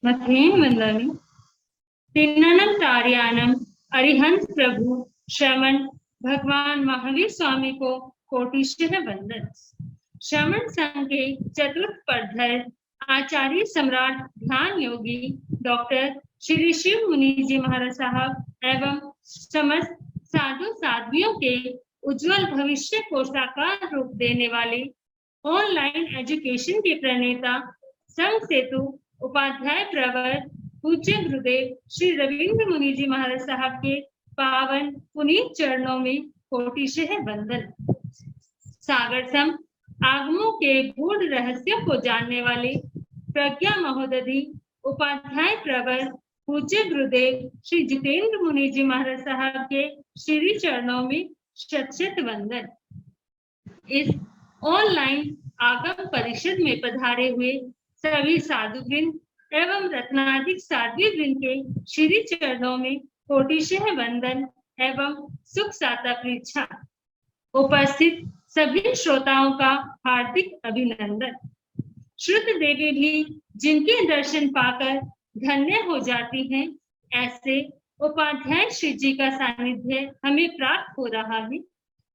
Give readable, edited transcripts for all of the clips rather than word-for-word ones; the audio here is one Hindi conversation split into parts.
मथेन वंदनी तिन्ननम तार्यानम अरिहंत प्रभु श्रवण भगवान महावीर स्वामी को कोटिशः वंदन। श्रवण संघ के चतुर्थ पदधर आचार्य सम्राट ध्यान योगी डॉक्टर श्री शिव मुनि जी महाराज साहब एवं समस्त साधु साध्वियों के उज्जवल भविष्य को साकार रूप देने वाले ऑनलाइन एजुकेशन के प्रणेता संघ सेतु उपाध्याय प्रवर पूज्य गुरुदेव श्री रविंद्र मुनि जी महाराज साहब के पावन पुनीत चरणों में कोटिशः वंदन। सागर सम आगमों के गूढ़ रहस्यों को जानने वाले प्रज्ञा महोदधि उपाध्याय प्रवर पूज्य गुरुदेव श्री जितेंद्र मुनि जी महाराज साहब के श्री चरणों में शत शत वंदन। इस ऑनलाइन आगम परिषद में पधारे हुए सभी साधुवृंद एवं रत्नाधिक साध्वी वृंद के श्री चरणों में कोटिशः वंदन एवं सुख साता परीक्षा। उपस्थित सभी श्रोताओं का हार्दिक अभिनंदन। श्रुत देवी भी जिनके दर्शन पाकर धन्य हो जाती हैं, ऐसे उपाध्याय श्री जी का सानिध्य हमें प्राप्त हो रहा है।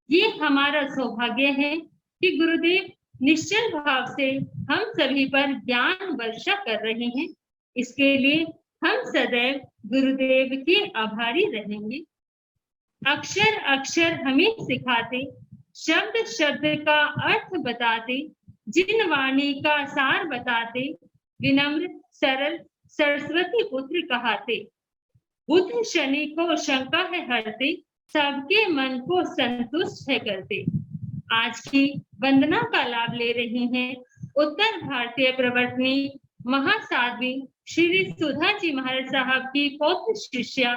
ये हमारा सौभाग्य है कि गुरुदेव निश्चल भाव से हम सभी पर ज्ञान वर्षा कर रहे हैं। इसके लिए हम सदैव गुरुदेव के आभारी रहेंगे। अक्षर अक्षर हमें सिखाते, शब्द शब्द का अर्थ बताते, जिन वाणी का सार बताते, विनम्र सरल सरस्वती पुत्र कहाते। बुद्ध शनि को शंका है हरते, सबके मन को संतुष्ट है करते। आज की वंदना का लाभ ले रही हैं उत्तर भारतीय प्रवर्तनी महासाध्वी श्री सुधा जी महाराज साहब की पौत्र शिष्या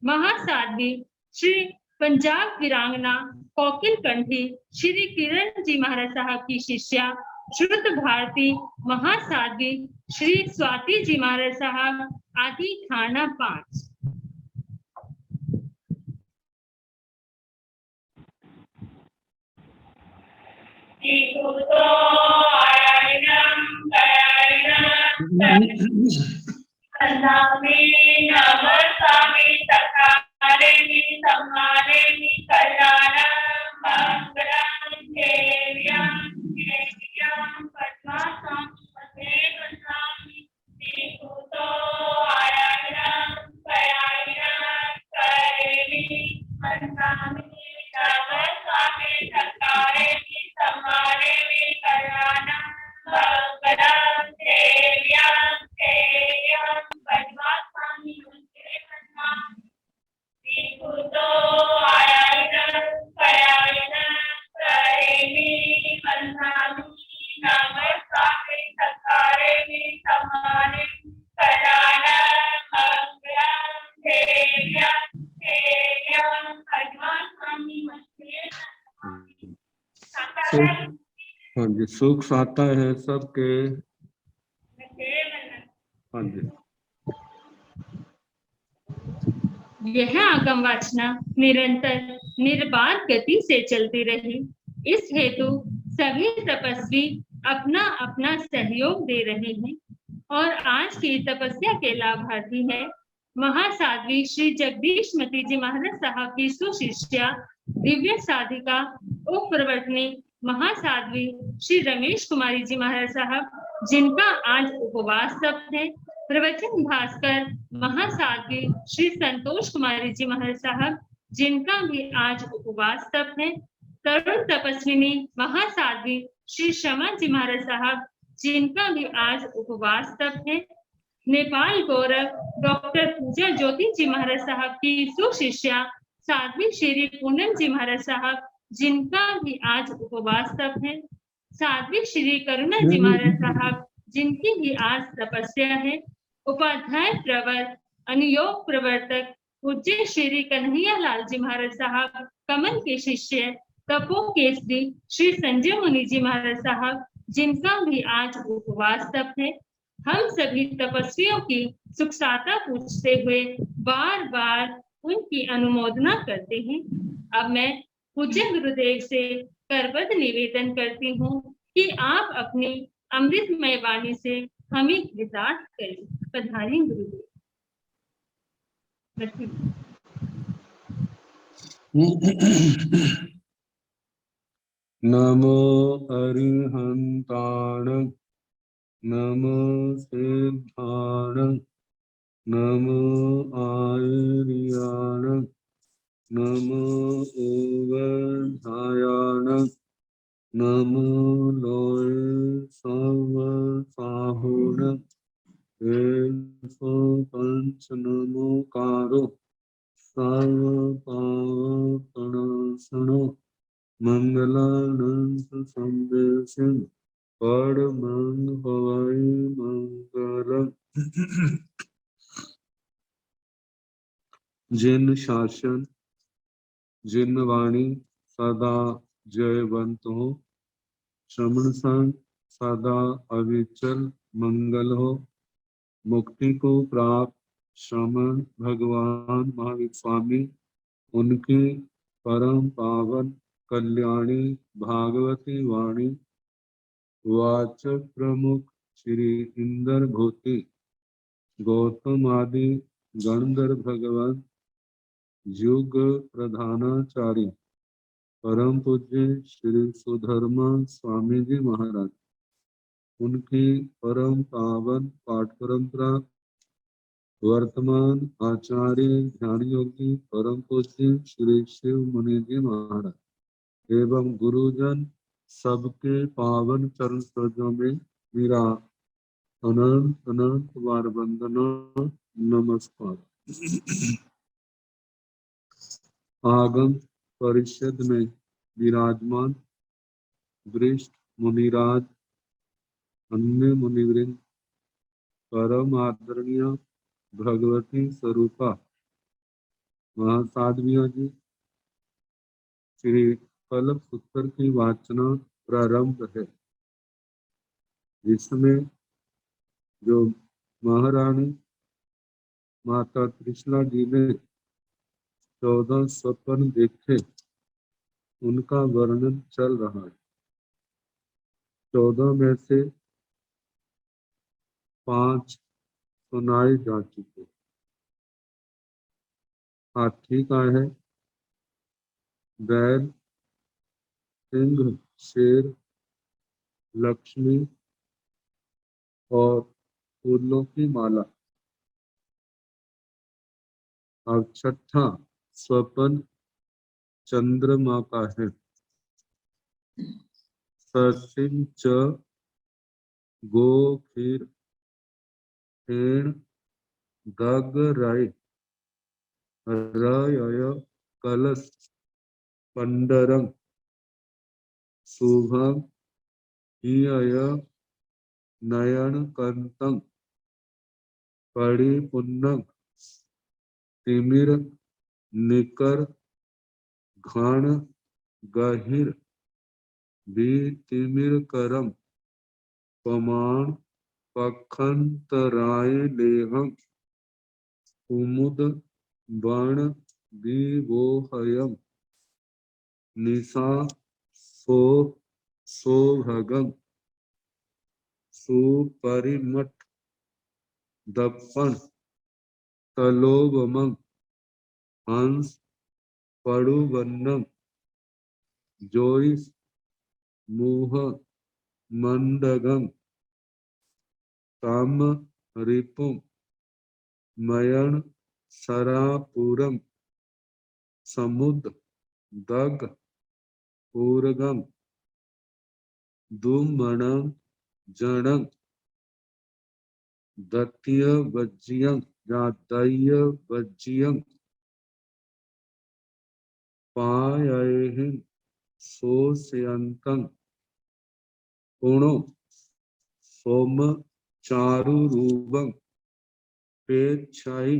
महासाध्वी श्री पंजाब वीरांगना कोकिल कंठी श्री किरण जी महाराज साहब की शिष्या श्रुत भारती महासाध्वी श्री स्वाति जी महाराज साहब आदि थाना 5। हाँ जी, सुख साता है सबके। हाँ जी, यह आगम वाचना निरंतर निर्बाध गति से चलती रही। इस हेतु सभी तपस्वी अपना अपना सहयोग दे रहे हैं और आज की तपस्या के लाभार्थी है महासाध्वी श्री जगदीश मती जी महाराज साहब की सुशिष्या दिव्य साधिका उप प्रवर्तनी महासाध्वी श्री रमेश कुमारी जी महाराज साहब, जिनका आज उपवास सप्त है। प्रवचन भास्कर महासाध्वी श्री संतोष कुमारी जी महाराज साहब, जिनका भी आज उपवास तप है। तरुण तपस्विनी महासाध्वी श्री शमा जी महाराज साहब, जिनका भी आज उपवास तप है। नेपाल गौरव डॉक्टर पूजा ज्योति जी महाराज साहब की सुशिष्या साध्वी श्री पूनम जी महाराज साहब, जिनका भी आज उपवास तप है। साध्वी श्री करुणा जी महाराज साहब, जिनकी भी आज तपस्या है। उपाध्याय प्रवर अनुयोग प्रवर्तक पूज्य श्री कन्हैया लाल जी महाराज साहब, कमल के शिष्य तपो केसरी श्री संजय मुनि जी महाराज साहब, जिनका भी आज उपवास तप है। हम सभी तपस्वियों की सुख साता पूछते हुए बार बार उनकी अनुमोदना करते हैं। अब मैं पूज्य गुरुदेव से करबद्ध निवेदन करती हूँ कि आप अपनी अमृतमय वाणी से हमें कृतार्थ करें। पधारिए गुरुदेव। नमो अरिहंताण, नमो सिद्धाण, नमो आयर्याण, नमो ओवधायाण, नमो लोय सर्वसाहुण, एसो पंच नमोकारो सर्वपावपणासनो, मंगलानंद संदेशन परमं हवै मंगलम्। जिन शासन जिन वाणी सदा जयवंत हो, श्रवण संग सदा अविचल मंगल हो। मुक्ति को प्राप्त श्रमण भगवान महावीर स्वामी, उनकी परम पावन कल्याणी भागवती वाणी वाचक प्रमुख श्री इंद्र भूति गौतम आदि गणधर भगवान युग प्रधानाचार्य परम पूज्य श्री सुधर्मा स्वामी जी महाराज, उनकी परम पावन पाठ परंपरा वर्तमान आचार्य ध्यान योगी परम पूज्य श्री शिव मुनि जी महाराज एवं गुरुजन सबके पावन चरण सरोजों में मेरा अनंत अनंत बार वंदना नमस्कार। आगम परिषद में विराजमान वरिष्ठ मुनिराज, अन्य मुनिवृंद, परम आदरणीय भगवती स्वरूपा महासाध्वियों जी, श्री कल्प सूत्र की वाचना प्रारंभ है, जिसमें जो महारानी माता कृष्णा जी ने 14 स्वप्न देखे, उनका वर्णन चल रहा है। 14 में से 5 सुनाए जा चुके। हाथी का है, बैल, सिंह, शेर, लक्ष्मी और फूलों की माला। अब छठा स्वप्न चंद्रमा का है। ससिम च गो खीर हेण गग राय रय कलश पंडरम शुभम हिय नयन कंतम परिपुन्नम तिमिर निकर घन गहिर भी तिमिर करम पमान पखंतराय लेहम कुमुद बण विवोहयम निशा सो सोभगम सुपरिमठ दप्पण तलोबमं हंस पड़ुवन्नम जोइस मुह मंडगम ताम रिपुम मयण सरापुरम समुद्र दग पूरगम दुमणं जणं दत्य वज्यं जातय वज्यं पायहिं सोस्यन्तं पुणो सोम चारुरूपं पेक्षाई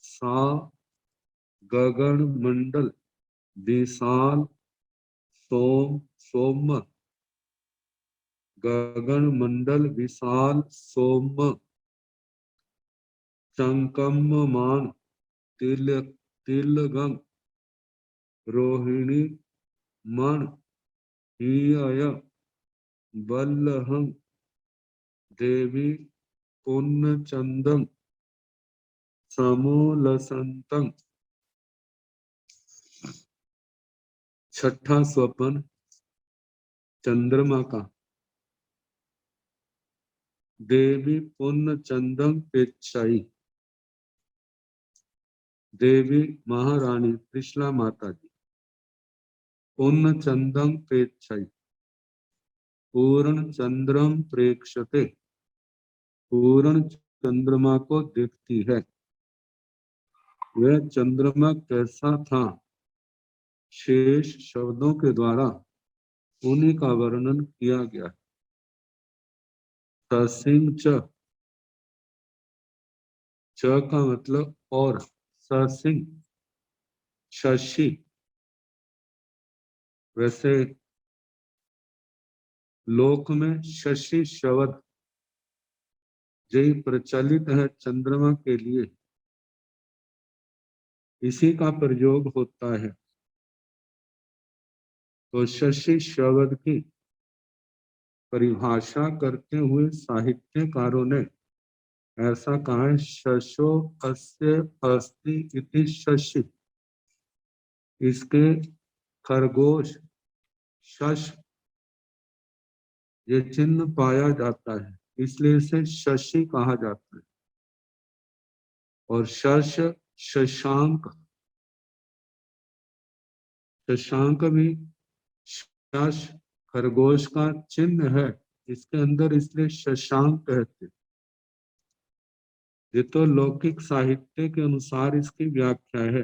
सा गगन मंडल विशाल सोम सोम गगन मंडल विशाल सोम चंकम्मान तिल तिलगम रोहिणी मन हिय बल्लहं देवी पुण्यचंदम समूलसंतम। छठा स्वपन चंद्रमा का। देवी पुण्यचंदम पेक्षाई, देवी महारानी त्रिशला माता जी पुण्यचंदम पेक्षाई, पूर्ण चंद्रम प्रेक्षते, पूर्ण चंद्रमा को देखती है। वह चंद्रमा कैसा था, शेष शब्दों के द्वारा उन्हीं का वर्णन किया गया। ससिंग च का मतलब और, ससिंग शशि। वैसे लोक में शशि शब्द यही प्रचलित है चंद्रमा के लिए, इसी का प्रयोग होता है। तो शशि शब्द की परिभाषा करते हुए साहित्यकारों ने ऐसा कहा है, शशो अस्य अस्ति इति शशि। इसके खरगोश शश ये चिन्ह पाया जाता है, इसलिए इसे शशि कहा जाता है। और शश शशांक, शशांक भी शश खरगोश का चिन्ह है इसके अंदर, इसलिए शशांक कहते। ये तो लौकिक साहित्य के अनुसार इसकी व्याख्या है।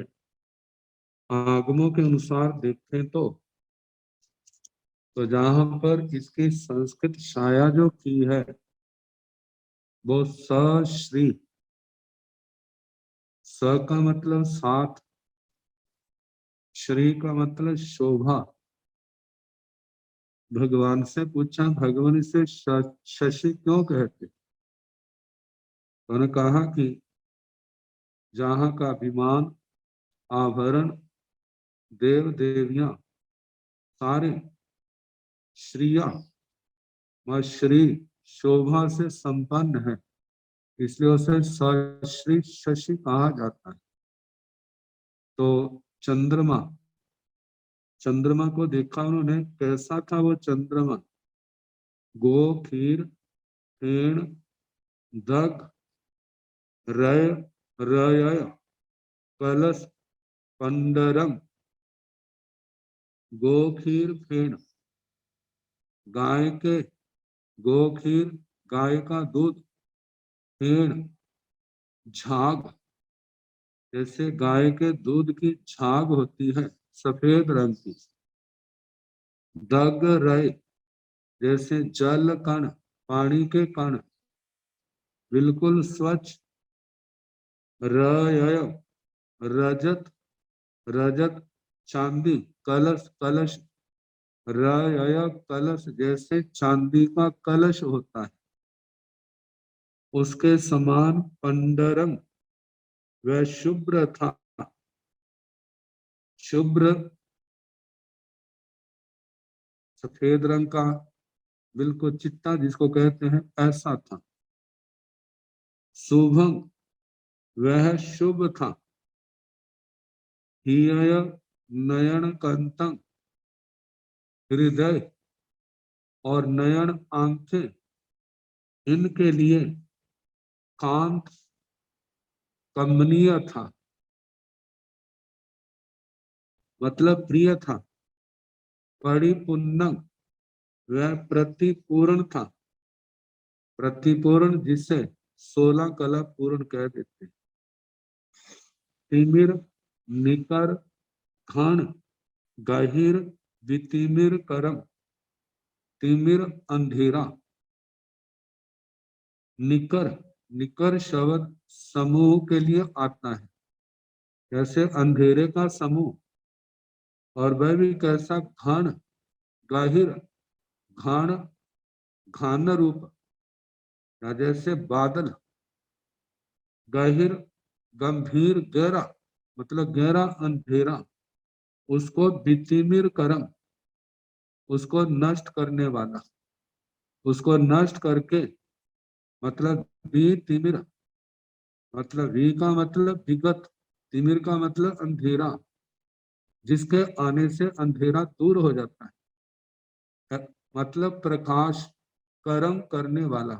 आगमों के अनुसार देखें तो जहां पर इसकी संस्कृत छाया जो की है वो सश्री, स का मतलब साथ, श्री का मतलब शोभा। भगवान से पूछा, भगवान इसे शशि क्यों कहते? उन्होंने कहा कि जहाँ का विमान, आभरण, देव देवियां सारे श्रिया व श्री शोभा से संपन्न है, इसलिए उसे सश्री शशि कहा जाता है। तो चंद्रमा, चंद्रमा को देखा उन्होंने, कैसा था वो चंद्रमा? गो खीर फेण दग रय रय कलश पंडरम। गो खीर फेण, गाय के गो खीर, गाय का दूध, फेण झाग, जैसे गाय के दूध की झाग होती है सफेद रंग की। दग रय, जैसे जल कण, पानी के कण बिल्कुल स्वच्छ। रय रजत, रजत चांदी, कलश कलश, रय कलश, जैसे चांदी का कलश होता है उसके समान। पंडरम, वह शुभ्र था, शुभ्र सफेद रंग का, बिल्कुल चिट्टा जिसको कहते हैं, ऐसा था। शुभम, वह शुभ था। हिय नयन कंतम, हृदय और नयन आंखें, इनके लिए कांत कमनीय था, मतलब प्रिय था। परिपूर्ण, वह प्रतिपूर्ण था, प्रतिपूर्ण जिसे 16 कला पूर्ण कह देते। तिमिर निकर घन गहिर वितिमिर करम, तिमिर अंधेरा। निकर, निकर शब्द समूह के लिए आता है, जैसे अंधेरे का समूह। और वह भी कैसा? घन गहिर, घन घन रूप, या जैसे बादल। गहिर गंभीर गहरा, मतलब गहरा अंधेरा। उसको वितिमिर करम, उसको नष्ट करने वाला, उसको नष्ट करके मतलब तिमिर, मतलब वी का मतलब विगत, तिमिर का मतलब अंधेरा, जिसके आने से अंधेरा दूर हो जाता है। मतलब प्रकाश, कर्म करने वाला,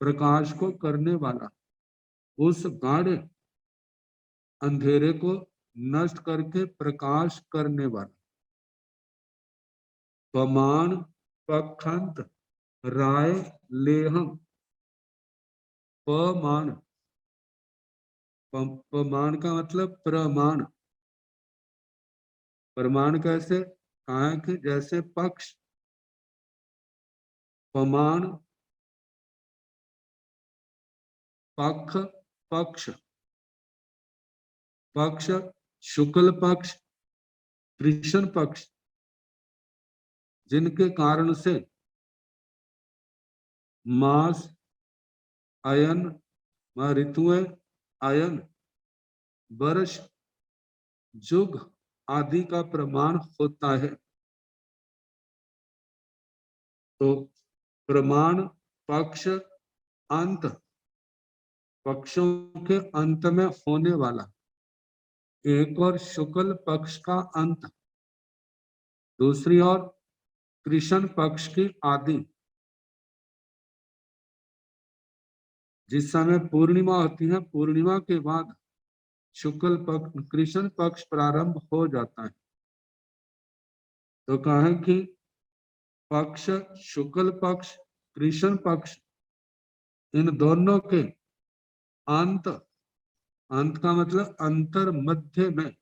प्रकाश को करने वाला, उस गाढ़ अंधेरे को नष्ट करके प्रकाश करने वाला। पमान पखंत राय लेहम, पमान, पमान का मतलब प्रमाण, प्रमाण कैसे, कहा कि जैसे पक्ष, पमान, पक्ष, पक्ष, पक्ष, शुक्ल पक्ष, कृष्ण पक्ष, जिनके कारण से मास, अयन, ऋतुएं, अयन, वर्ष, युग आदि का प्रमाण होता है। तो प्रमाण पक्ष, अंत, पक्षों के अंत में होने वाला, एक और शुक्ल पक्ष का अंत, दूसरी ओर कृष्ण पक्ष की आदि। जिस समय पूर्णिमा होती है, पूर्णिमा के बाद शुक्ल पक्ष, कृष्ण पक्ष प्रारंभ हो जाता है। तो कहें कि पक्ष, शुक्ल पक्ष, कृष्ण पक्ष, इन दोनों के अंत, अंत का मतलब अंतर मध्य में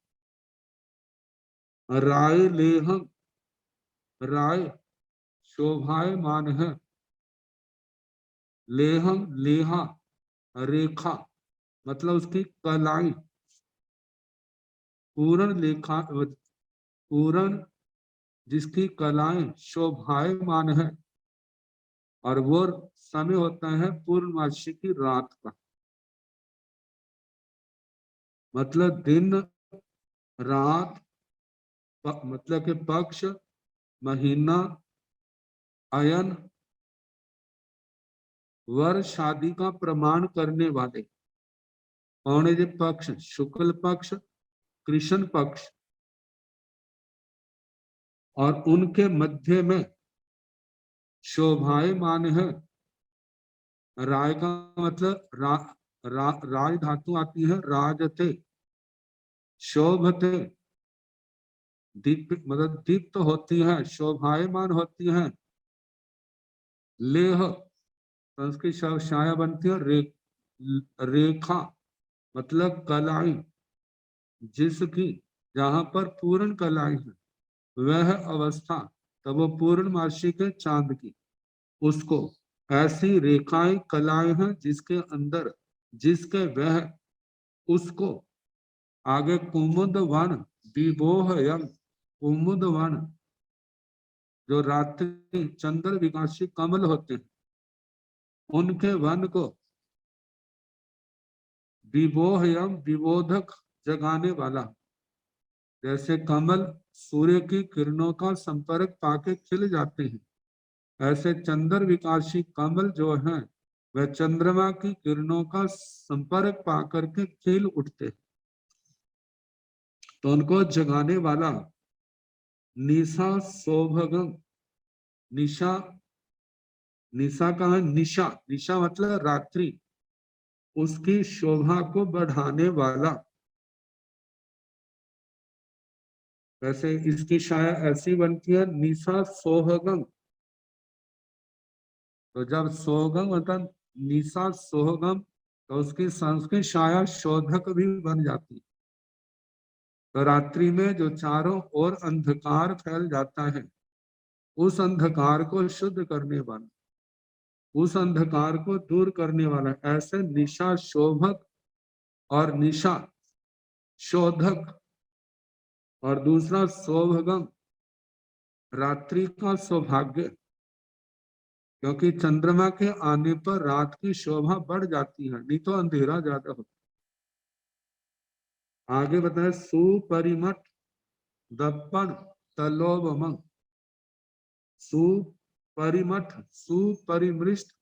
राय लेहम, राय शोभायमान है, लेहम लेहा रेखा, मतलब उसकी कलाई, पूर्ण लेखा, पूर्ण जिसकी कलाएं शोभायमान है, और वो समय होता है पूर्णमासी की रात का। मतलब दिन रात, मतलब के पक्ष, महीना, अयन, वर्ष आदि का प्रमाण करने वाले कौन है? जो पक्ष, शुक्ल पक्ष, कृष्ण पक्ष, और उनके मध्य में शोभायमान है। राय का मतलब राय धातु आती है राजते, शोभते, दीप मतलब दीप्त होती है, शोभायमान होती है। लेह संस्कृत छाया बनती है, रेखा मतलब कलाई, जिसकी जहां पर पूर्ण कलाई है वह अवस्था, तब वो पूर्णमासी के चांद की, उसको ऐसी रेखाएं कलाएं हैं जिसके अंदर, जिसके वह, उसको आगे कुमुद वन, विबोह यम, कुमुद वन, जो रात्रि चंद्र विकासी कमल होते हैं, उनके वन को विबोह यम, विबोधक जगाने वाला। जैसे कमल सूर्य की किरणों का संपर्क पाके खिल जाते हैं, ऐसे चंद्र विकासी कमल जो हैं वह चंद्रमा की किरणों का संपर्क पाकर के खिल उठते, तो उनको जगाने वाला। निशा शोभगम, निशा, निशा का है निशा, निशा मतलब रात्रि, उसकी शोभा को बढ़ाने वाला। वैसे इसकी शाया ऐसी बनती है निशा सोहगम, तो जब सोहगम मतलब निशा सोहगम, तो उसकी संस्कृत शाया शोधक भी बन जाती। तो रात्रि में जो चारों ओर अंधकार फैल जाता है, उस अंधकार को शुद्ध करने वाला, उस अंधकार को दूर करने वाला, ऐसे निशा शोभक और निशा शोधक, और दूसरा सौभगम, रात्रि का सौभाग्य, क्योंकि चंद्रमा के आने पर रात की शोभा बढ़ जाती है, नहीं तो अंधेरा ज्यादा होता। आगे बताए सुपरिमठ दर्पण तलोबमंग, सुपरिमठ, सुपरिमृष्ट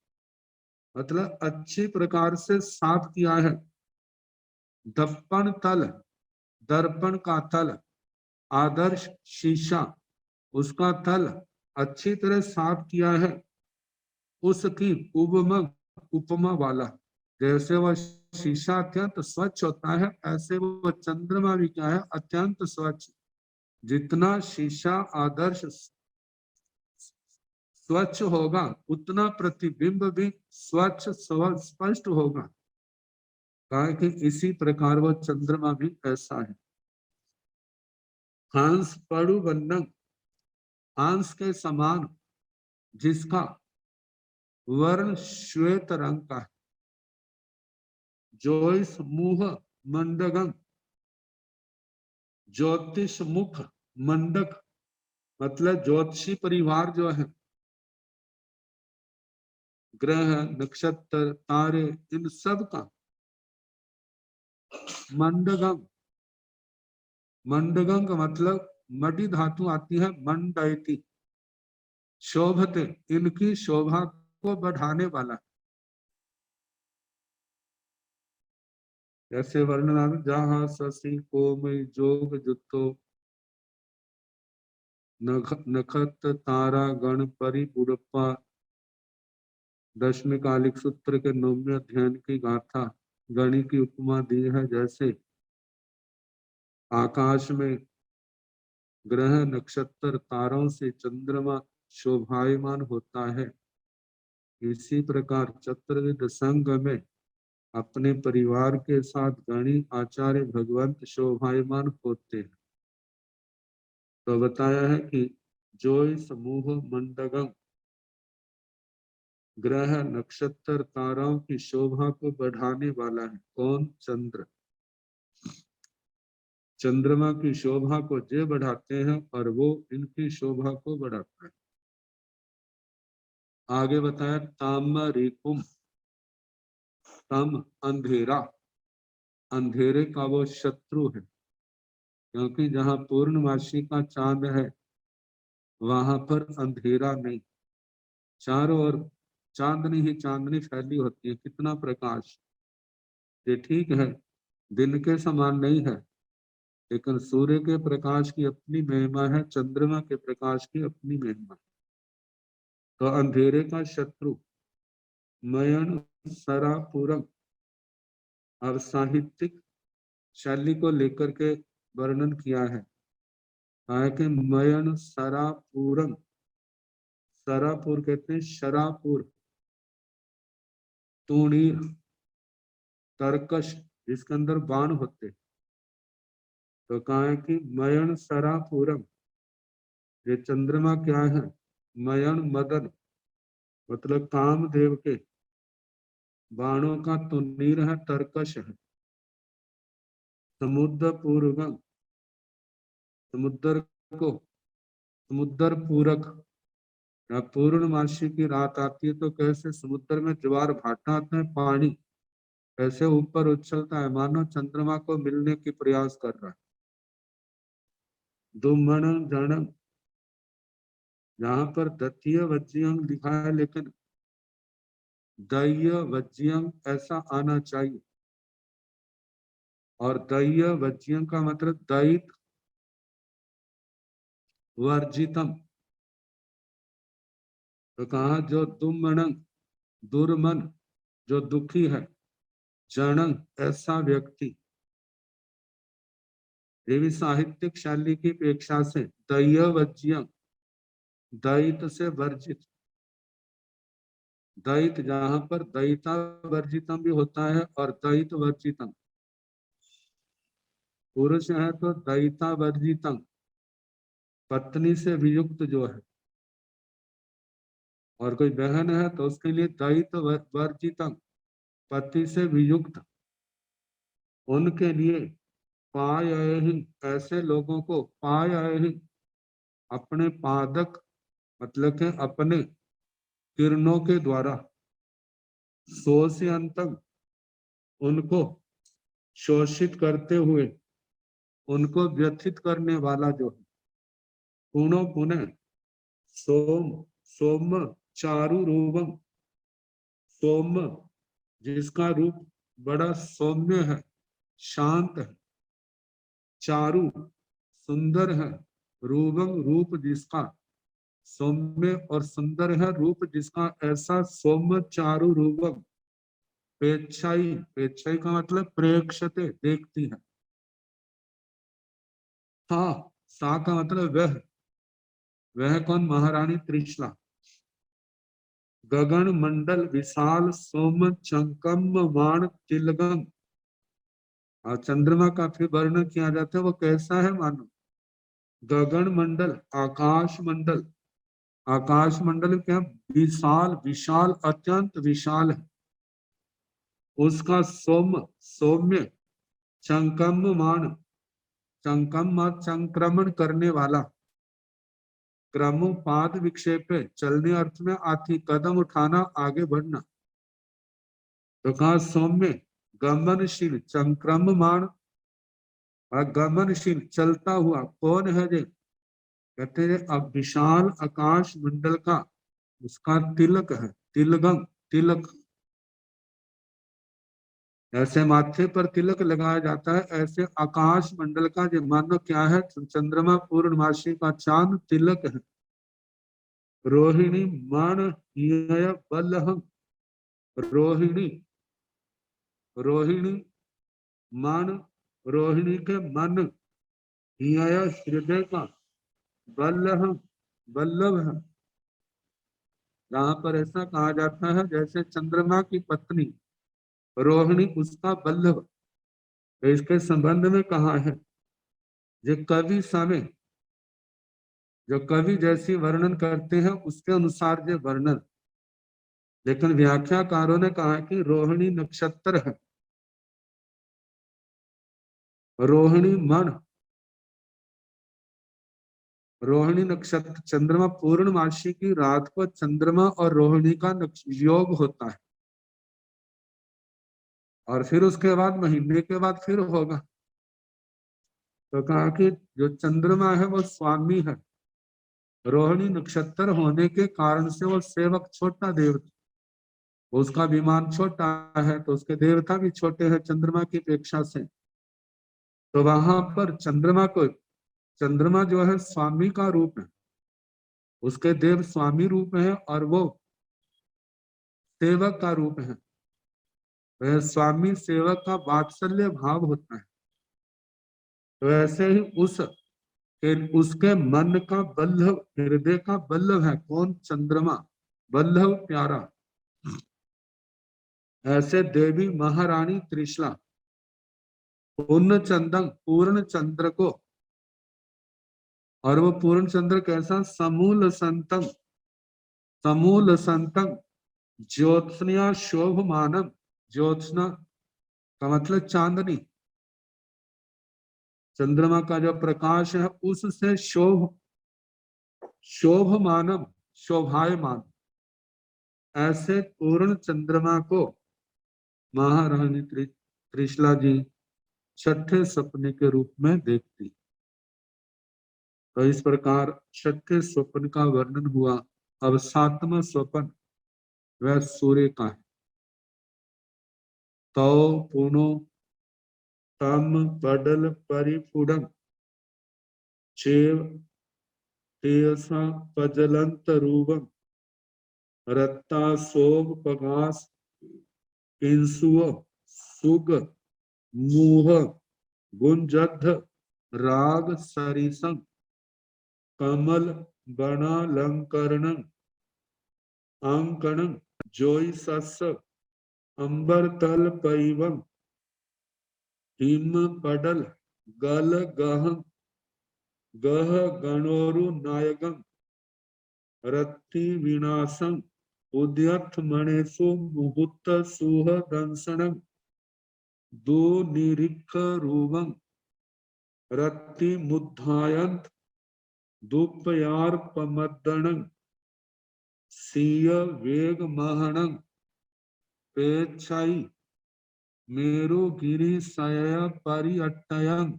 मतलब अच्छी प्रकार से साफ किया है। दर्पण तल, दर्पण का तल, आदर्श शीशा, उसका तल अच्छी तरह साफ किया है। उसकी उपमा, उपमा वाला, जैसे वह शीशा अत्यंत स्वच्छ होता है, ऐसे वो चंद्रमा भी क्या है, अत्यंत स्वच्छ। जितना शीशा आदर्श स्वच्छ होगा, उतना प्रतिबिंब भी स्वच्छ स्पष्ट होगा। कहा कि इसी प्रकार वह चंद्रमा भी ऐसा है। हंस पड़ु वन्नम, हंस के समान जिसका वर्ण श्वेत रंग का है। ज्योतिष मुह मंडगम, ज्योतिष मुख मंडक मतलब ज्योतिषी परिवार जो है, ग्रह नक्षत्र तारे इन सब का मंडगम, मंडगम का मतलब मडी धातु आती है मंडयति, शोभते, इनकी शोभा को बढ़ाने वाला। जैसे वर्णन जहां शशि कोमय जोग जुतो नखत तारा गण परि बुड़प्पा। दशमी कालिक सूत्र के 9वें अध्ययन की गाथा गणि की उपमा दी है। जैसे आकाश में ग्रह नक्षत्र तारों से चंद्रमा शोभायमान होता है, इसी प्रकार चतुर्विध संघ में अपने परिवार के साथ गणि आचार्य भगवंत शोभायमान होते हैं। तो बताया है कि जोय समूह मंडगम, ग्रह नक्षत्र ताराओं की शोभा को बढ़ाने वाला है। कौन? चंद्र। चंद्रमा की शोभा को जे बढ़ाते हैं और वो इनकी शोभा को बढ़ाता है। आगे बताया तामरिकुम, तम अंधेरा, अंधेरे का वो शत्रु है, क्योंकि जहां पूर्णमासी का चांद है वहां पर अंधेरा नहीं, चारों ओर चांदनी ही चांदनी फैली होती है। कितना प्रकाश! ये ठीक है, दिन के समान नहीं है, लेकिन सूर्य के प्रकाश की अपनी महिमा है, चंद्रमा के प्रकाश की अपनी महिमा। तो अंधेरे का शत्रु मयन सरापुरम। अब साहित्यिक शैली को लेकर के वर्णन किया है। कहा कि मयन सरापुरम, सरापुर कहते हैं शरापुर, तूणीर, तरकश जिसके अंदर बाण होते। तो कहा है कि मयन सरापुरम, ये चंद्रमा क्या है? मयन मदन मतलब कामदेव के बाणों का तुनीर है, तरकश है। समुद्र पूर्वम, समुद्र को, समुद्र पूरक, या पूर्णमासी की रात आती है तो कैसे समुद्र में ज्वार भाटा आते हैं, पानी कैसे ऊपर उछलता है, मानो चंद्रमा को मिलने की प्रयास कर रहा है। दुमण जन, जहां पर दत्तीय वज्जियंग लिखा है लेकिन दह्य वज्जियंग ऐसा आना चाहिए। और दह्य वज्जियंग का मतलब दैत वर्जितम। तो कहा जो दुमणंग, दुर्मन, जो दुखी है, जनंग ऐसा व्यक्ति। ये भी साहित्यिक शैली की अपेक्षा से दह्य वज्जियंग, दैत से वर्जित। दैत जहां पर दैता वर्जितम भी होता है और दैत वर्जितम, पुरुष है तो दैता वर्जितम, पत्नी से वियुक्त जो है, और कोई बहन है तो उसके लिए दैत वर्जितम, पति से वियुक्त। उनके लिए पाय ही, ऐसे लोगों को पाय ही, अपने पादक मतलब के अपने किरणों के द्वारा शोषयंतम, उनको शोषित करते हुए उनको व्यथित करने वाला जो है, पुनो पुनः सोम सोम चारु रूपम, सोम, जिसका रूप बड़ा सौम्य है, शांत है। चारु, सुंदर है। रूपम, रूप जिसका सौम्य और सुंदर है, रूप जिसका ऐसा सौम्य चारु रूपम। पेच्छाई, पेच्छाई का मतलब प्रेक्षते, देखती है। सा, सा का मतलब वह कौन? महारानी त्रिशला। गगन मंडल विशाल सोम चंकम मान तिलगम। और चंद्रमा का फिर वर्णन किया जाता है, वो कैसा है मानो। गगन मंडल, आकाश मंडल। आकाश मंडल क्या? विशाल, विशाल, अत्यंत विशाल है। उसका सौम्य, चंकममान, चंकम संक्रमण करने वाला। क्रमोपाद विक्षेप, चलने अर्थ में आती, कदम उठाना, आगे बढ़ना। तो कहा सौम्य, गमनशील, संक्रमण और गमनशील, चलता हुआ। कौन है ये? कहते हैं अब विशाल आकाश मंडल का उसका तिलक है, तिलगम, तिलक। ऐसे माथे पर तिलक लगाया जाता है, ऐसे आकाश मंडल का जो मानो क्या है? चंद्रमा पूर्णमासी का चांद तिलक है। रोहिणी मन बलहम। रोहिणी, रोहिणी मन, रोहिणी के मन, हृदय का, बल्लभ, बल्लभ है। यहाँ पर ऐसा कहा जाता है जैसे चंद्रमा की पत्नी रोहिणी उसका बल्लभ। तो इसके संबंध में कहा है जो कवि समय, जो कवि जैसी वर्णन करते हैं उसके अनुसार जो वर्णन। लेकिन व्याख्याकारों ने कहा कि रोहिणी नक्षत्र है, रोहिणी मन, रोहिणी नक्षत्र। चंद्रमा पूर्णमासी की रात को चंद्रमा और रोहिणी का योग होता है, और फिर उसके बाद महीने के बाद फिर होगा। तो कहा कि जो चंद्रमा है वो स्वामी है, रोहिणी नक्षत्र होने के कारण से वो सेवक छोटा देव, उसका विमान छोटा है तो उसके देवता भी छोटे हैं चंद्रमा की अपेक्षा से। तो वहां पर चंद्रमा को, चंद्रमा जो है स्वामी का रूप है, उसके देव स्वामी रूप है और वो सेवक का रूप है। वह स्वामी सेवक का वात्सल्य भाव होता है। तो ऐसे ही उसके मन का बल्लभ, हृदय का बल्लभ है कौन? चंद्रमा, बल्लभ प्यारा। ऐसे देवी महारानी त्रिशला पूर्ण चंदन, पूर्ण चंद्र को, और वो पूर्ण चंद्र कैसा? समूल संतम, समूल संतम ज्योत्सना शोभमानम। ज्योत्सना का मतलब चांदनी, चंद्रमा का जो प्रकाश है उससे शोभमानम, शोभायमान। ऐसे पूर्ण चंद्रमा को महारानी त्रिशला जी छठे सपने के रूप में देखती। तो इस प्रकार छठे स्वप्न का वर्णन हुआ। अब सातवां स्वप्न वह सूर्य का है। तो पुनो तम पडल परिफुडम चेव तेयसा पजलंत रूपम रत्ता शोभ पगास किंसुव सुग मुह गुंजद्ध राग सरिसं कमल बनालंकरणं अंकणं जोईसस्स अंबर तल पैवं हिम पडल गल गह गणोरु नायकं रत्ति विनाशं उद्यत मणेशु मुहूर्त सुह दंसनम दो निरीख रूपं रत्ति मुद्धायंत दुपयार्पमद्दनं सीय वेग महणं पेच्छाई मेरु गिरि सय परिअट्टयं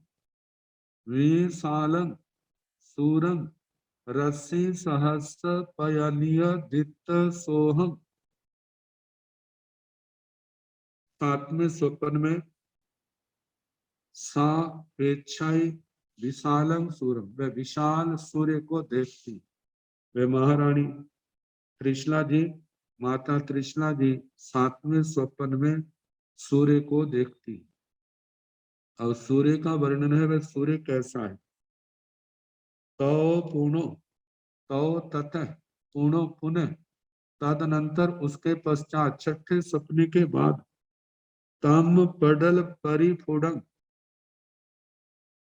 विशालं सूरं रस्सि सहस्र पयनीय दित्त सोहम। सातवें स्वप्न में सा पेक्षाई विशालम सूरम, वह विशाल सूर्य को देखती। वे महारानी त्रिशला जी, माता त्रिशला जी सातवें स्वप्न में सूर्य को देखती। और सूर्य का वर्णन है, वह सूर्य कैसा है। तो पुनो, तो ततः, पुनो पुनः, तदनंतर उसके पश्चात छठे सपने के बाद तम पडल परिफुड़ंग,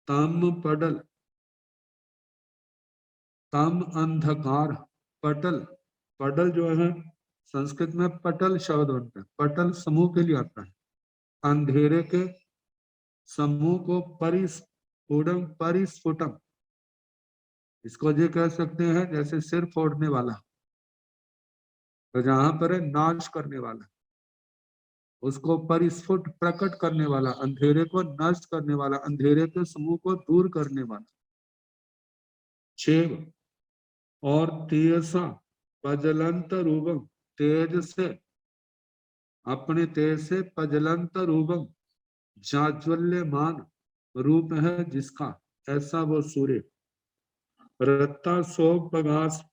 तम पडल, तम अंधकार, पटल, पटल जो है संस्कृत में पटल शब्द बनता है, पटल समूह के लिए आता है। अंधेरे के समूह को परिस्फुटम, परिस्फुटम, इसको ये कह सकते हैं जैसे सिर फोड़ने वाला, तो जहां पर है नाश करने वाला, उसको परिस्फुट प्रकट करने वाला, अंधेरे को नष्ट करने वाला, अंधेरे के समूह को दूर करने वाला। छेव और तेजसा पजलंत रूपम, तेज से, अपने तेज से, पजलंत रूपम, जाज्वल्यमान रूप है जिसका, ऐसा वो सूर्य। रत्ता सोग पगास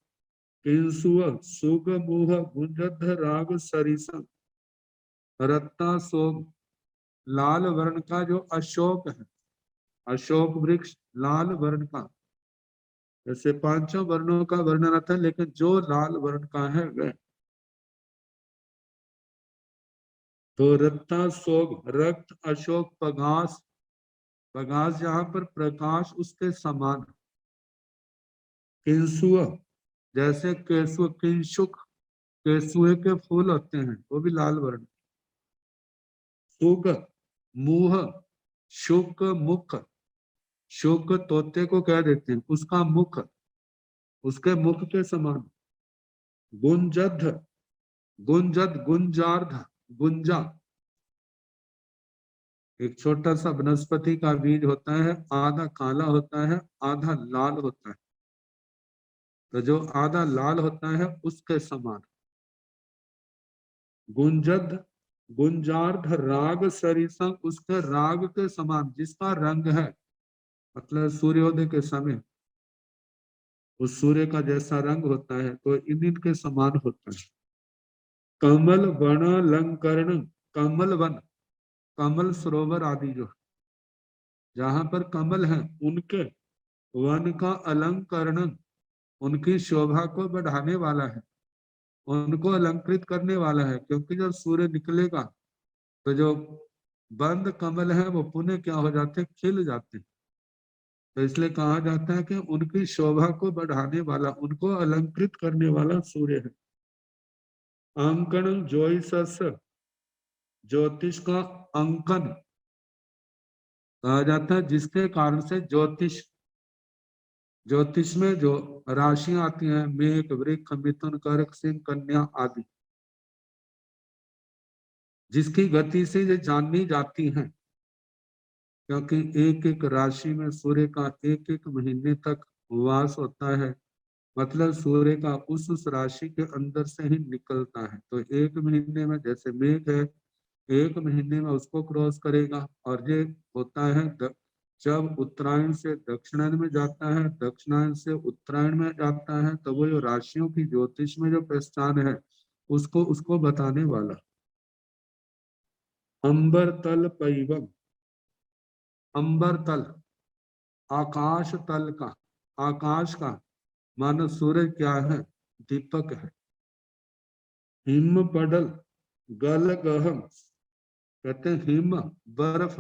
किंसुव सुग मुह गुंजध राग सरिसम, रत्ता सोग, लाल वर्ण का जो अशोक है, अशोक वृक्ष लाल वर्ण का, जैसे पांचों वर्णों का वर्णन आता है, लेकिन जो लाल वर्ण का है वह। तो रत्ता सोग, रक्त अशोक पगास, पगास जहां पर प्रकाश उसके समान। किंसुव, जैसे केसु, किंशुक, केसुए के फूल होते हैं, वो भी लाल वर्ण। सुग, मुह, शुक मुख, शुक तोते को कह देते हैं, उसका मुख, उसके मुख के समान। गुंजध, गुंजद, गुंजार्ध, गुंजा, एक छोटा सा वनस्पति का बीज होता है, आधा काला होता है, आधा लाल होता है। तो जो आधा लाल होता है उसके समान। गुंजद, गुंजार्ध राग सरिसम, उसके राग के समान, जिसका रंग है, मतलब सूर्योदय के समय उस सूर्य का जैसा रंग होता है, तो इन के समान होता है। कमल वन अलंकरण, कमल वन, कमल सरोवर आदि जो जहां पर कमल है, उनके वन का अलंकरण, उनकी शोभा को बढ़ाने वाला है, उनको अलंकृत करने वाला है। क्योंकि जब सूर्य निकलेगा तो जो बंद कमल है वो पुनः क्या हो जाते, खिल जाते। तो इसलिए कहा जाता है कि उनकी शोभा को बढ़ाने वाला, उनको अलंकृत करने वाला सूर्य है। अंकन ज्योतिष, ज्योतिष का अंकन कहा जाता है, जिसके कारण से ज्योतिष, ज्योतिष में जो राशियां आती हैं, मेघ, वृक्ष, मिथुन, कर्क, सिंह, कन्या आदि, जिसकी गति से ये जानी जाती हैं। क्योंकि एक एक राशि में सूर्य का एक एक महीने तक वास होता है, मतलब सूर्य का उस राशि के अंदर से ही निकलता है। तो एक महीने में जैसे मेघ है, एक महीने में उसको क्रॉस करेगा। और ये होता है जब उत्तरायण से दक्षिणायन में जाता है, दक्षिणायन से उत्तरायण में जाता है, तो वो जो राशियों की ज्योतिष में जो पहचान है, उसको उसको बताने वाला। अंबर तल पैवम, अंबर तल, आकाश तल का, आकाश का मानो सूर्य क्या है, दीपक है। हिम पडल गल गहम, कहते हैं हिम बर्फ,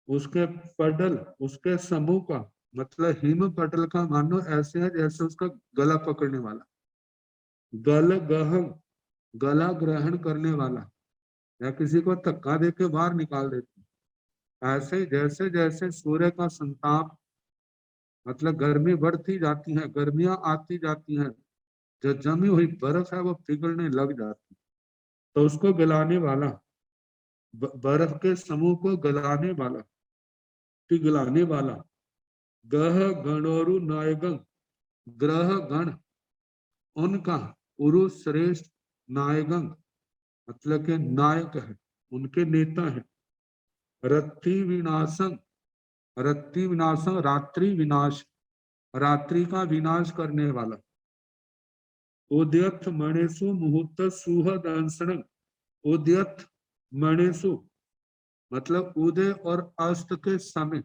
उसके पडल, उसके समूह का, मतलब हिम पटल का मानो ऐसे है जैसे उसका गला पकड़ने वाला। गल गहम, गला ग्रहण करने वाला, या किसी को धक्का दे के बाहर निकाल देते। ऐसे जैसे जैसे सूर्य का संताप, मतलब गर्मी बढ़ती जाती है, गर्मियां आती जाती हैं, जो जमी हुई बर्फ है वो पिघलने लग जाती, तो उसको गलाने वाला, बर्फ के समूह को गलाने वाला, पिघलाने वाला। गह गणोरु नायगं, ग्रह गण उनका, उरु श्रेष्ठ, नायगं मतलब के नायक है, उनके नेता है। रत्ति विनाशं, रत्ति विनाशं रात्रि विनाश, रात्रि का विनाश करने वाला। उद्यत मणेशु मुहूर्त सुह दंसनम, उद्यत मणेशु मतलब उदय और अस्त के समय,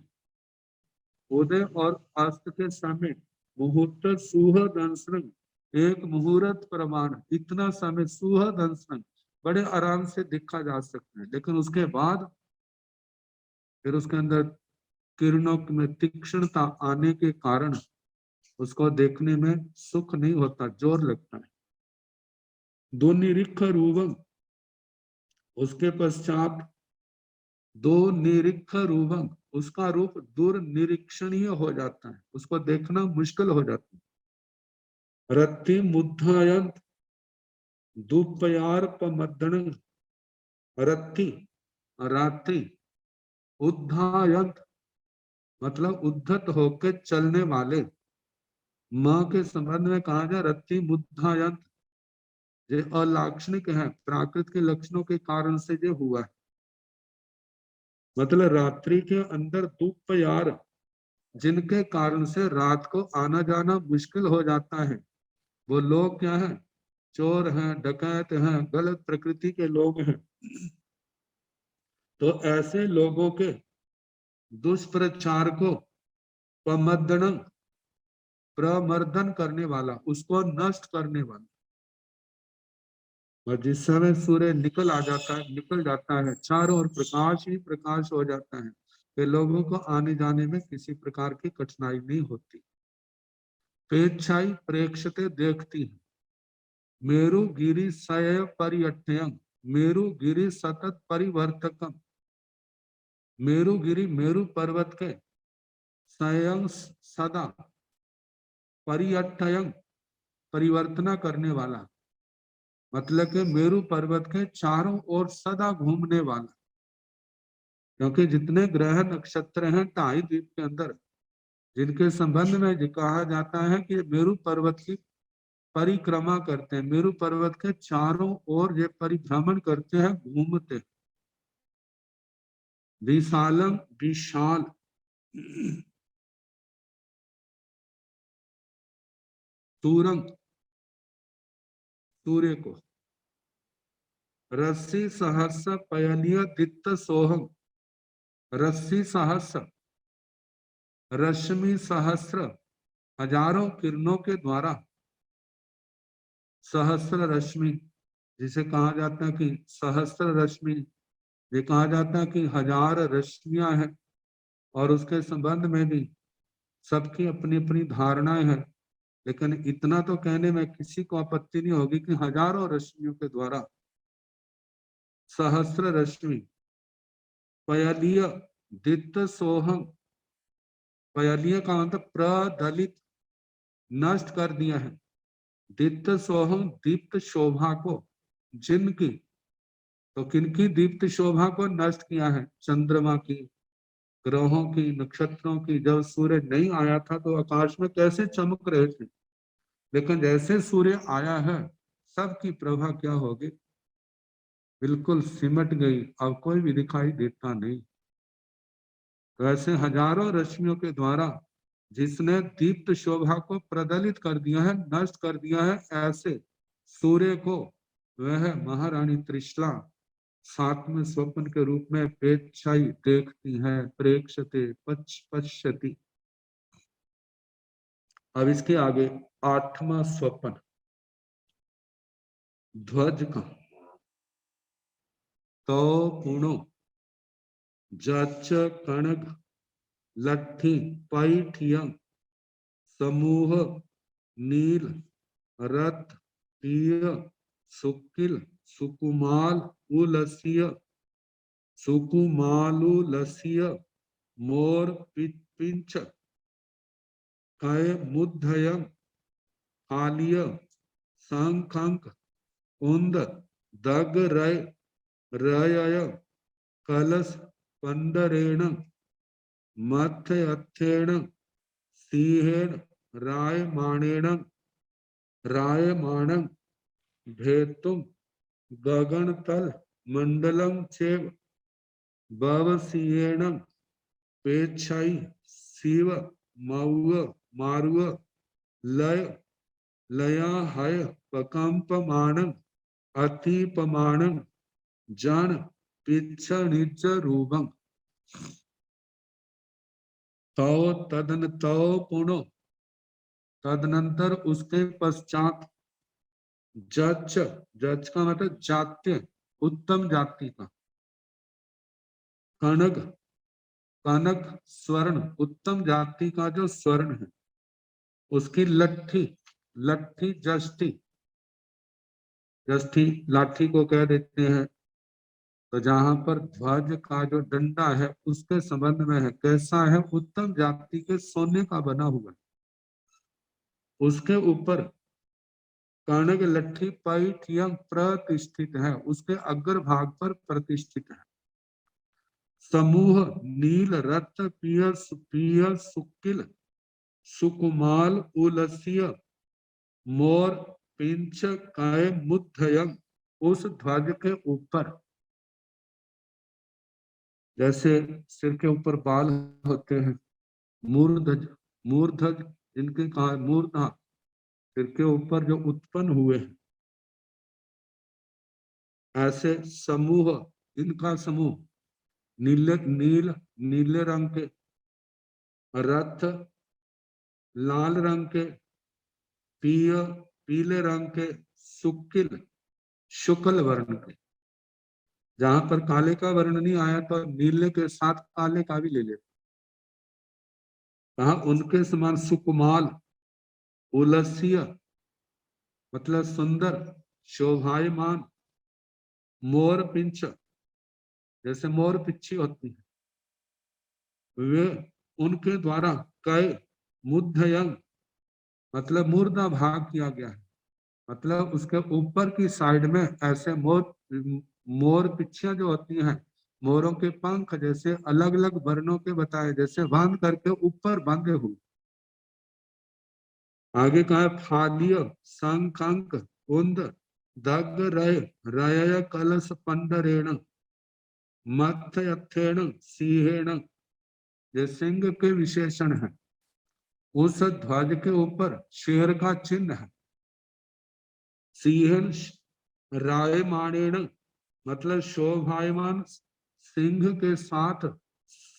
उदय और अस्त के समय, मुहूर्त सुह दंसनम, एक मुहूर्त प्रमाण, इतना समय सुह दंसनम, बड़े आराम से देखा जा सकता है। लेकिन उसके बाद फिर उसके अंदर किरणों में तीक्ष्णता आने के कारण उसको देखने में सुख नहीं होता, जोर लगता है। दो निरीख रूपम, उसके पश्चात दो निरीख रूपम, उसका रूप दूर निरीक्षणीय हो जाता है, उसको देखना मुश्किल हो जाता है। रत्ति मुद्धायंत दुपयार्पमद्दन, रत्ति रात्रि, उद्धायंत मतलब उद्धत होकर चलने वाले। माँ के संबंध में कहा जाए रत्ति मुद्धायंत, ये अलाक्षणिक है, प्राकृत के लक्षणों के कारण से ये हुआ है। मतलब रात्रि के अंदर दुपयार, जिनके कारण से रात को आना जाना मुश्किल हो जाता है, वो लोग क्या है? चोर हैं, डकैत हैं, गलत प्रकृति के लोग हैं। तो ऐसे लोगों के दुष्प्रचार को प्रमर्दन, प्रमर्दन करने वाला, उसको नष्ट करने वाला। और जिस समय सूर्य निकल आ जाता है, निकल जाता है, चारों ओर प्रकाश ही प्रकाश हो जाता है, तो लोगों को आने जाने में किसी प्रकार की कठिनाई नहीं होती। पेच्छाई प्रेक्षते देखती है। मेरु गिरि सय परियट्यं, मेरु गिरि सतत परिवर्तकम, मेरु गिरि मेरु पर्वत के स्वयं सदा परियट्यं परिवर्तना करने वाला, मतलब कि मेरु पर्वत के चारों ओर सदा घूमने वाला। क्योंकि जितने ग्रह नक्षत्र हैं ताई द्वीप के अंदर, जिनके संबंध में जो कहा जाता है कि मेरु पर्वत की परिक्रमा करते हैं, मेरु पर्वत के चारों ओर ये परिभ्रमण करते हैं, घूमते हैं। विशालम विशाल, सूरंग सूर्य को, रस्सी सहस्र पयनीय दित्त सोहम, रस्सी सहस्र, रश्मि सहस्र, हजारों किरणों के द्वारा, सहस्र रश्मि, जिसे कहा जाता है कि सहस्र रश्मि, ये कहा जाता है कि हजार रश्मियां हैं। और उसके संबंध में भी सबकी अपनी अपनी धारणाएं हैं, लेकिन इतना तो कहने में किसी को आपत्ति नहीं होगी कि हजारों रश्मियों के द्वारा, सहस्र रश्मि, पयलीय दित्त सोहम, पयलीय का मतलब प्रदलित, नष्ट कर दिया है। दित्त सोहम दीप्त शोभा को, जिनकी, तो किनकी दीप्त शोभा को नष्ट किया है? चंद्रमा की, ग्रहों की, नक्षत्रों की। जब सूर्य नहीं आया था तो आकाश में कैसे चमक रहे थे, लेकिन जैसे सूर्य आया है सबकी प्रभा क्या होगी? बिल्कुल सिमट गई, अब कोई भी दिखाई देता नहीं। तो ऐसे हजारों रश्मियों के द्वारा जिसने दीप्त शोभा को प्रदलित कर दिया है, नष्ट कर दिया है, ऐसे सूर्य को वह महारानी त्रिशला सातवें स्वप्न के रूप में पेच्छाई देखती है, प्रेक्षते पश्यति। अब इसके आगे आठवां स्वप्न ध्वज का। तो पुणो जच कणक लट्ठी पैठियं समूह नील रथ तीय सुकिल सुकुमाल उलसिय सुकुमालुलसिय मोर पिंच कय मुद्धयं हालिय सांखंक कुंद दग रय रयय कलश पंडरेण मध्य अथेण सिंहेण रायमाणेण रायमाणं भेतुम गगन तल मंडलम चेव बवसीयेण पेच्छाई शिव मौव मारुव लय लया हय पकंपमानं अतिपमानं जन पिच्छ निज रूपं तो तदन तो पुनो तदनंतर उसके पश्चात जच जच का मतलब जात्य उत्तम जाति का कनक कनक स्वर्ण उत्तम जाति का जो स्वर्ण है उसकी लट्ठी लट्ठी जष्ठी जष्ठी लाठी को कह देते हैं। तो जहां पर ध्वज का जो डंडा है उसके संबंध में है कैसा है उत्तम जाति के सोने का बना हुआ उसके ऊपर कनक लट्ठी पैठियम प्रतिष्ठित है उसके अग्र भाग पर प्रतिष्ठित है। समूह नील रक्त पिय पिय सुकिल सुकुमाल उलस्य मोर पिंच काय मुद्धयम उस ध्वज के ऊपर जैसे सिर के ऊपर बाल होते हैं मूर्धज मूर्धज जिनके मूर्धा सिर के ऊपर जो उत्पन्न हुए हैं ऐसे समूह इनका समूह नीले नीले रंग के रथ लाल रंग के पीले रंग के शुक्ल शुक्ल वर्ण के जहां पर काले का वर्ण नहीं आया तो नीले के साथ काले का भी ले लेते कहा उनके समान सुकुमाल उलस्य मतलब सुंदर शोभायमान मोर पिंच जैसे मोर पिच्छी होती है वे उनके द्वारा कई मुद्धयंग मतलब मुर्दा भाग किया गया है मतलब उसके ऊपर की साइड में ऐसे मोर पिच्छियां जो होती हैं मोरों के पंख जैसे अलग अलग वर्णों के बताए जैसे बांध करके ऊपर बांधे हुए आगे कहा फालिय संकंक उन्द दग रय रय कलश पंडरेण मत्थयथेण सिंहेण ये सिंह के विशेषण है उस ध्वज के ऊपर शेर का चिन्ह है सिंहन रायमाणेण मतलब शोभायमान सिंह के साथ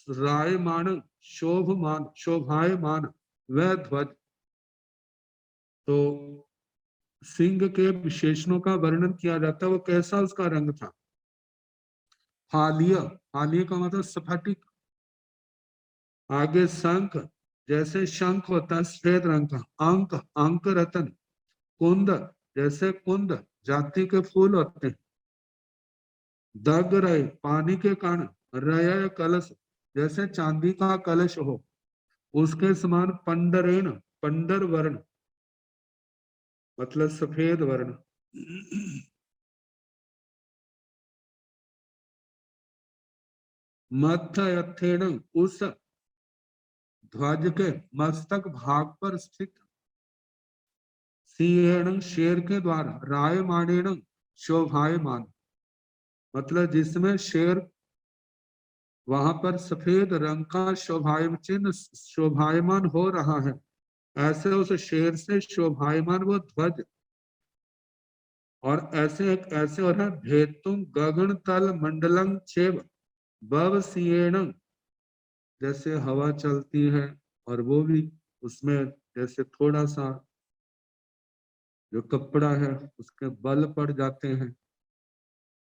रायमान शोभमान शोभायमान वह ध्वज तो सिंह के विशेषणों का वर्णन किया जाता है वो कैसा उसका रंग था हालिया हालिया का मतलब स्फटिक आगे शंख जैसे शंख होता है सफेद रंग का अंक अंक रतन कुंद जैसे कुंद जाति के फूल होते हैं दग रहे पानी के कारण रय कलश जैसे चांदी का कलश हो उसके समान पंडरेण पंडर वर्ण मतलब सफेद वर्ण मत्थयथेण उस ध्वज के मस्तक भाग पर स्थित सिंहेण शेर के द्वारा रायमाणेण शोभायमान मतलब जिसमें शेर वहां पर सफेद रंग का शोभायमान हो रहा है ऐसे उस शेर से शोभायमान वो ध्वज और ऐसे एक ऐसे और है भेतुम गगन तल मंडलम चेव बवसीयेण जैसे हवा चलती है और वो भी उसमें जैसे थोड़ा सा जो कपड़ा है उसके बल पड़ जाते हैं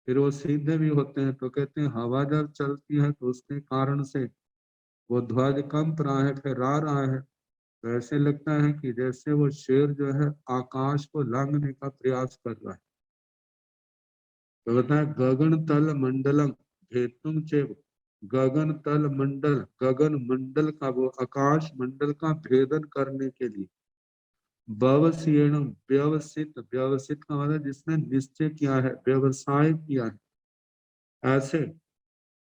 फिर वो सीधे भी होते हैं तो कहते हैं हवा जब चलती है तो उसके कारण से वो ध्वज कंप रहा है फहरा रहा है तो ऐसे लगता है कि जैसे वो शेर जो है आकाश को लांघने का प्रयास कर रहा है तो बताए गगन तल मंडलम भेतुम चेव गगन तल मंडल गगन मंडल का वो आकाश मंडल का भेदन करने के लिए व्यवसीयण व्यवसित व्यवसित का मतलब जिसने निश्चय किया है व्यवसाय किया है ऐसे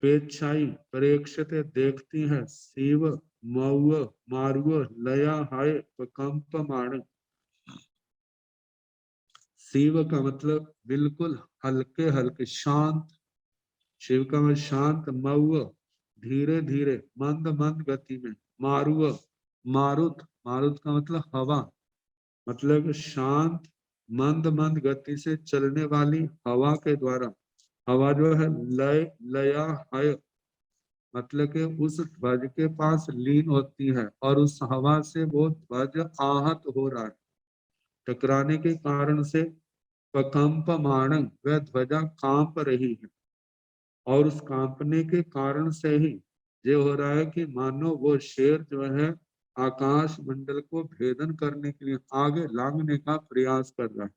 पेच्छाई प्रेक्षते देखती है शिव मऊ मारुव लया हाय कंपमाण शिव का मतलब बिल्कुल हल्के हल्के शांत, शिव का मतलब शांत, मऊव धीरे धीरे, मंद मंद गति में, मारुव मारुत, मारुत का मतलब हवा, मतलब शांत मंद मंद गति से चलने वाली हवा के द्वारा। हवा जो है लय लया हय, मतलब कि उस ध्वज के पास लीन होती है और उस हवा से वो ध्वज आहत हो रहा है, टकराने के कारण से प्रकंपमाण, वह ध्वजा कांप रही है, और उस कांपने के कारण से ही ये हो रहा है कि मानो वो शेर जो है आकाश मंडल को भेदन करने के लिए आगे लांघने का प्रयास कर रहा है।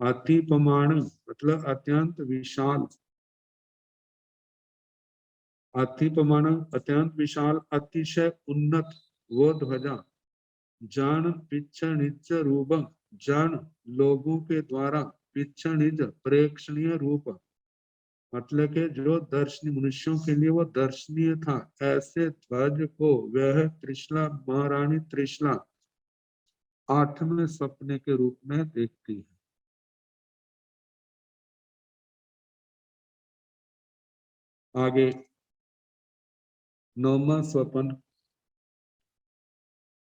अतिपमाण मतलब अत्यंत विशाल, अतिपमाण अत्यंत विशाल, अतिशय उन्नत वो ध्वजा। जन पिछणिज रूपम, जन लोगों के द्वारा, पिछणिज प्रेक्षणीय रूप, मतलब कि जो दर्शनीय, मनुष्यों के लिए वो दर्शनीय था, ऐसे ध्वज को वह त्रिशला महारानी त्रिशला 8वें सपने के रूप में देखती है। आगे 9वां स्वप्न,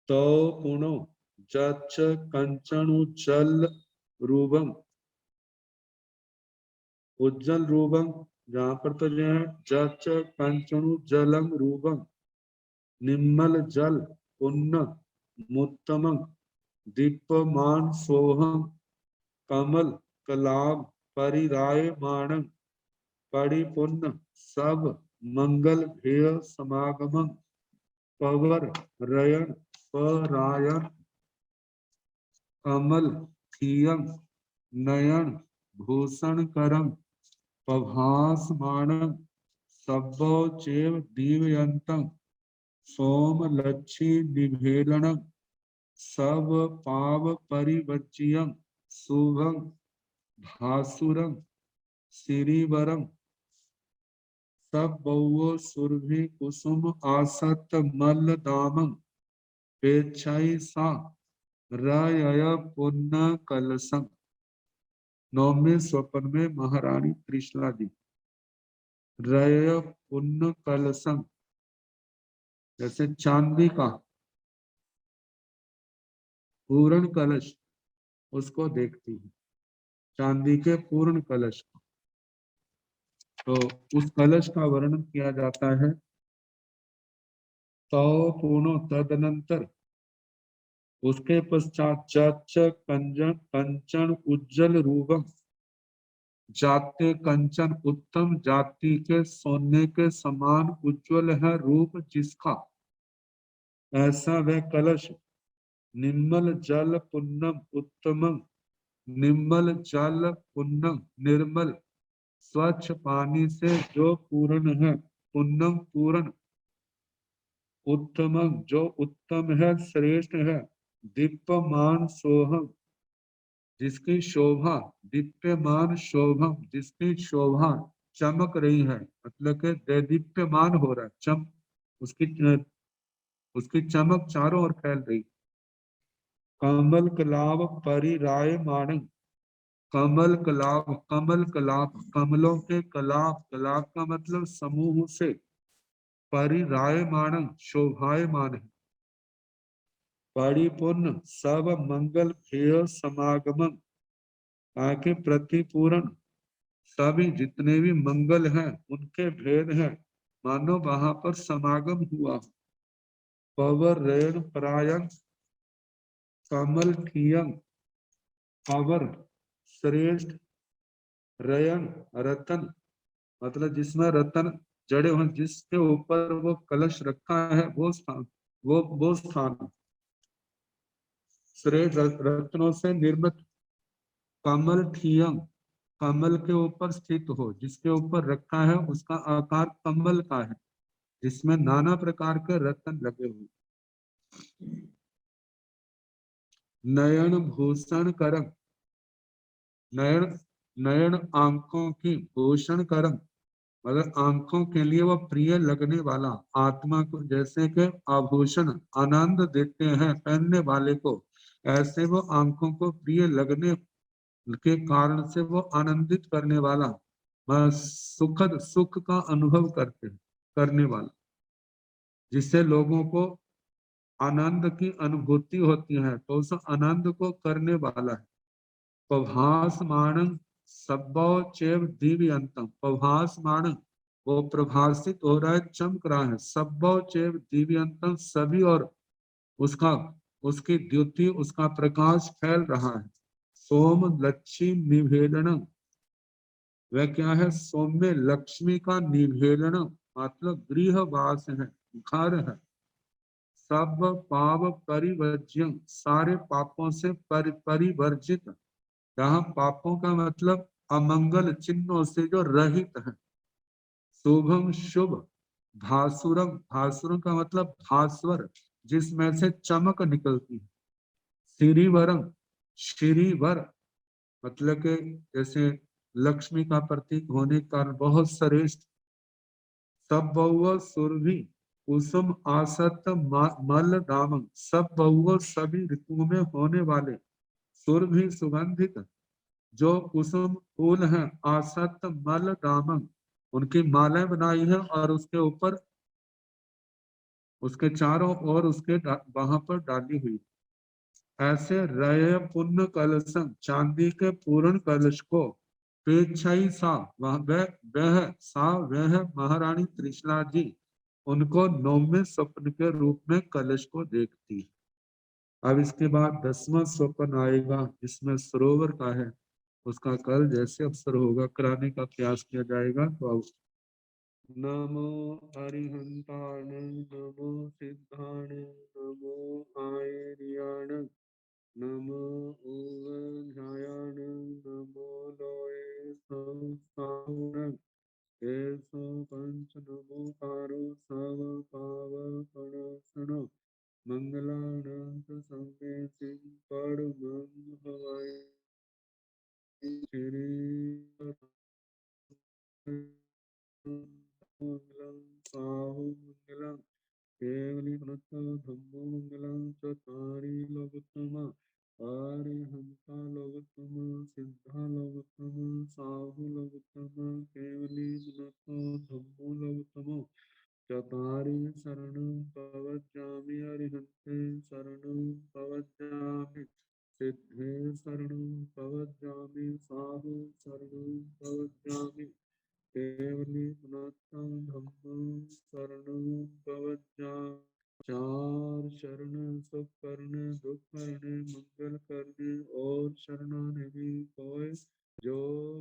तो पुनो जच कंचनु जल रूपम, उज्जवल रूपम, जहां पर तो जो है जच कंचनु जलम रूपम, निम्मल जल पुण्य मुत्तमं, दीप्यमान सोहम, कमल कलाम परिराय माणं, परिपूर्ण सब मंगल भेय समागमं, पवर रयन परायण, कमल थियं नयन भूषण करम, पभासमानं, सब्बो चेव दीवयन्तं, सोम लच्छी निभेलनं, सब पाव परिवज्यं, शुभं भासुरं श्रीवरम, सब बउओ सुरभि कुसुम आसत मल्ल दामं, पेक्षाई सा रय पुण्य कलसम। 9वें स्वप्न में महारानी त्रिशला जी, रय पुण्य कलसम, जैसे चांदी का पूर्ण कलश, उसको देखती है, चांदी के पूर्ण कलश को। तो उस कलश का वर्णन किया जाता है, तो पूर्णो तदनंतर, उसके पश्चात चच कंचन कंचन उज्जवल रूपम, जाते कंचन उत्तम जाति के सोने के समान उज्जवल है रूप जिसका, ऐसा वह कलश। निम्मल जल पुन्नम उत्तमं, निम्मल जल पुन्नम निर्मल, स्वच्छ पानी से जो पूर्ण है, पुन्नम पूर्ण, उत्तमं जो उत्तम है श्रेष्ठ है, दीप्यमान सोहम जिसकी शोभा, दीप्यमान शोभम जिसकी शोभा चमक रही है, मतलब कि दैदीप्यमान हो रहा है, उसकी चमक चारों ओर फैल रही। कमल कलाव परिराय माणं, कमल कलाव, कमल कलाप, कमलों के कलाप, कलाप का मतलब समूह से, परिरायमाण शोभायमान है, परिपूर्ण सब मंगल भेय समागमन, ताकि प्रतिपूर्ण सभी जितने भी मंगल हैं उनके भेद हैं, मानो वहां पर समागम हुआ। पवर रेण परायण, कमल ठियं, पवर श्रेष्ठ, रयन रतन, मतलब जिसमें रतन जड़े हुए, जिसके ऊपर वो कलश रखा है वो स्थान, वो स्थान श्रेष्ठ रत्नों से निर्मित। कमल ठियम, कमल के ऊपर स्थित हो, जिसके ऊपर रखा है उसका आकार कमल का है, जिसमें नाना प्रकार के रत्न लगे हुए। नयन भूषण करम, नयन नयन आंखों की भूषण करम, मतलब आंखों के लिए वह प्रिय लगने वाला, आत्मा को जैसे कि आभूषण आनंद देते हैं पहनने वाले को, ऐसे वो आंखों को प्रिय लगने के कारण से वो आनंदित करने वाला, सुखद सुख का अनुभव करने वाला, जिससे लोगों को आनंद की अनुभूति होती है, तो उस आनंद को करने वाला है। पभासमानं सब्बो चैव दिव्यंतम, पभासमान वो प्रभासित हो रहा है, चमक रहा है, सब्बो चैव दिव्यंतम सभी, और उसका उसकी द्युति उसका प्रकाश फैल रहा है। सोम लक्ष्मी निवेदन, वह क्या है? सोम में लक्ष्मी का निवेदन मतलब गृहवास है, घर है। सब पाप परिवर्ज्य, सारे पापों से परिवर्जित, यहाँ पापों का मतलब अमंगल चिन्हों से जो रहित है। शुभम शुभ, भासुरम, भासुरम का मतलब भास्वर, जिसमें से चमक निकलती है। श्रीवरम, श्रीवर मतलब के जैसे लक्ष्मी का प्रतीक होने के कारण बहुत श्रेष्ठ। सब बहु सुरभि कुसुम आसत मल दामम, सब बहु सभी ऋतुओं में होने वाले, सुरभि सुगंधित जो कुसुम फूल हैं, आसत मल दामन उनकी मालाएं बनाई है, और उसके ऊपर उसके चारों ओर उसके वहां पर डाली हुई। ऐसे रय पुण्य कलशम, चांदी के पूर्ण कलश को, पेक्षाई सा वह महारानी त्रिशला जी उनको नौवें स्वप्न के रूप में कलश को देखती है। अब इसके बाद 10वां स्वप्न आएगा, जिसमें सरोवर का है, उसका कल जैसे अवसर होगा कराने का प्रयास किया जाएगा। तो नमो अरिहंताण, नमो सिद्धाण, नमो आयर्याण, नमो ओवध्यायाण, नमो लोये संस्थाण, एसो पंच नमो कारो सव पावपणासन, मंगलानंद संगे सिंह परमं हवाई श्री मंगलम साहु मंगलम केवली प्रणत धम्मो मंगलम चतारी लोकोत्तम आर्यहंता लोकोत्तम सिद्धा लोकोत्तम साहु लोकोत्तम केवली प्रणत धम्मो लोकोत्तम चतारी शरणं प्रवज्जामि अरिहन्ते शरणं प्रवज्जामि सिद्धे शरणं प्रवज्जामि साहु शरणं प्रवज्जामि केवली पुनः धम्मं शरणं प्रवज्जामि। चार शरण सुख करने दुख करने मंगल करने और शरणाने भी कोय, जो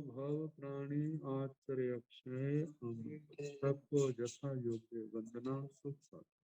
भव प्राणी आश्रय अक्षय सबको जथा योग्य वंदना सुख साथ।